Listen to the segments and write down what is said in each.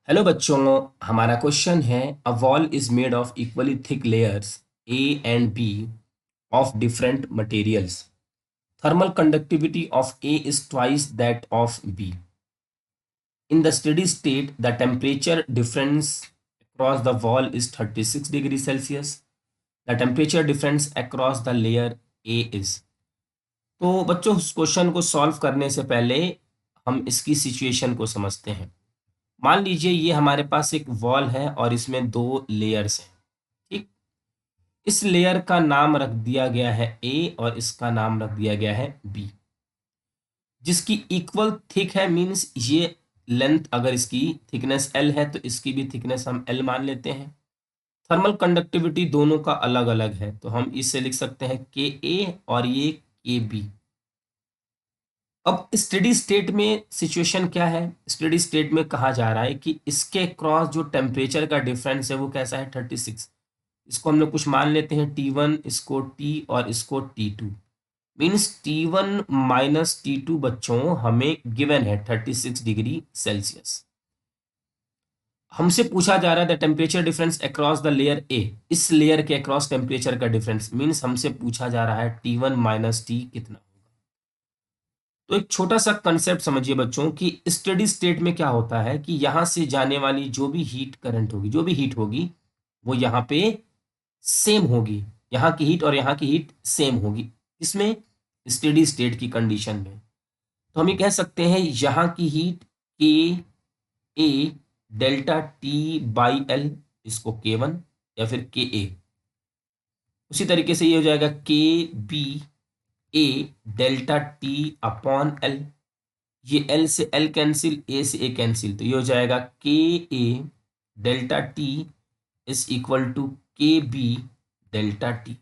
Hello बच्चों, हमारा question है a wall is made of equally thick layers A and B of different materials. Thermal conductivity of A is twice that of B. In the steady state, the temperature difference across the wall is 36 degrees Celsius. The temperature difference across the layer A is. तो बच्चों, इस question को solve करने से पहले हम इसकी situation को समझते हैं. मान लीजिए ये हमारे पास एक वॉल है और इसमें दो लेयर्स हैं. ठीक. इस लेयर का नाम रख दिया गया है ए और इसका नाम रख दिया गया है बी, जिसकी इक्वल थिक है. मीन्स ये लेंथ, अगर इसकी थिकनेस एल है तो इसकी भी थिकनेस हम एल मान लेते हैं. थर्मल कंडक्टिविटी दोनों का अलग अलग है, तो हम इससे लिख सकते हैं के ए और ये के बी. अब स्टेडी स्टेट में सिचुएशन क्या है? स्टेडी स्टेट में कहा जा रहा है कि इसके क्रॉस जो टेम्परेचर का डिफरेंस है वो कैसा है? 36. इसको हम लोग कुछ मान लेते हैं T1, इसको T और इसको T2. Means T1 minus T2 बच्चों हमें गिवन है 36 डिग्री सेल्सियस. हमसे पूछा जा रहा है the temperature difference across the layer A. इस लेयर के अक्रॉस टेम्परेचर का डिफरेंस मीन्स हमसे पूछा जा रहा है T1 माइनस T कितना होगा. तो एक छोटा सा कंसेप्ट समझिए बच्चों कि स्टेडी स्टेट में क्या होता है कि यहां से जाने वाली जो भी हीट करंट होगी, जो भी हीट होगी, वो यहाँ पे सेम होगी. यहाँ की हीट और यहाँ की हीट सेम होगी. इसमें स्टेडी स्टेट की कंडीशन में तो हम ये कह सकते हैं यहाँ की हीट के a delta T by L, इसको K1 या फिर के ए. उसी तरीके से ये हो जाएगा k b a delta t upon l. ये एल से एल कैंसिल, ए से ए कैंसिल, तो ये हो जाएगा k a delta T is equal to के बी डेल्टा टी.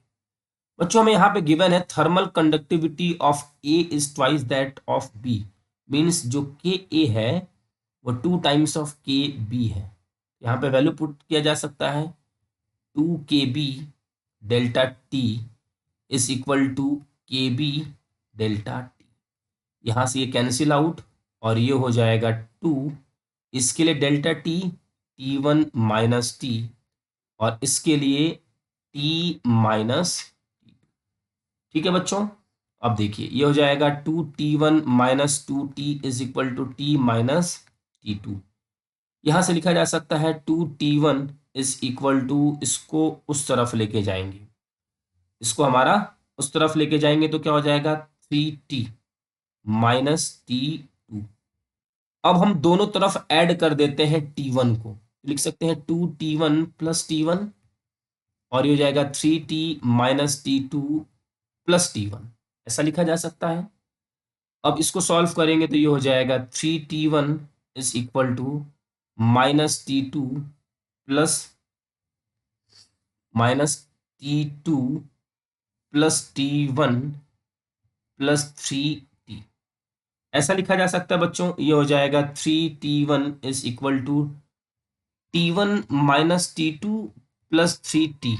बच्चों हमें यहाँ पे गिवन है thermal conductivity of A is twice that of b. Means जो के ए है वो 2 टाइम्स ऑफ के बी है. यहाँ पे वैल्यू पुट किया जा सकता है 2 K B delta T is equal to के बी डेल्टा टी. यहाँ से ये कैंसिल आउट और ये हो जाएगा 2. इसके लिए delta T T1 minus T और इसके लिए T माइनस. ठीक है बच्चों. अब देखिए ये हो जाएगा 2T1 minus 2T is equal to T minus T2. यहाँ से लिखा जा सकता है 2T1 इज इक्वल टू, इसको उस तरफ लेके जाएंगे, इसको हमारा उस तरफ लेके जाएंगे तो क्या हो जाएगा 3T माइनस T2. अब हम दोनों तरफ ऐड कर देते हैं T1 को, लिख सकते हैं 2T1 प्लस T1 और ये हो जाएगा 3T minus T2 plus T1. ऐसा लिखा जा सकता है. अब इसको सॉल्व करेंगे तो ये हो जाएगा 3T1 is equal to minus T2 plus T2 plus T1 plus 3T. ऐसा लिखा जा सकता है बच्चों. ये हो जाएगा 3T1 is equal to T1 minus T2 plus 3T.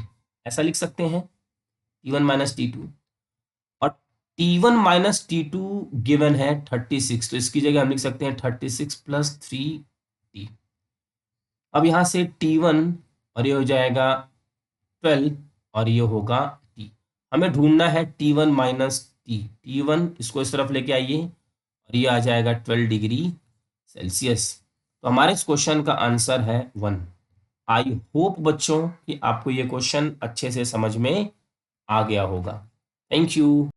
ऐसा लिख सकते हैं T1 माइनस T2 और T1 माइनस T2 गिवन है 36, तो इसकी जगह हम लिख सकते हैं 36 प्लस 3T. अब यहाँ से T1 और ये हो जाएगा 12 और ये होगा T. हमें ढूंढना है T1 माइनस T1, इसको इस तरफ लेके आइए और ये आ जाएगा 12 डिग्री सेल्सियस. तो हमारे इस क्वेश्चन का आंसर है 1. आई होप बच्चों कि आपको ये क्वेश्चन अच्छे से समझ में आ गया होगा. Thank you.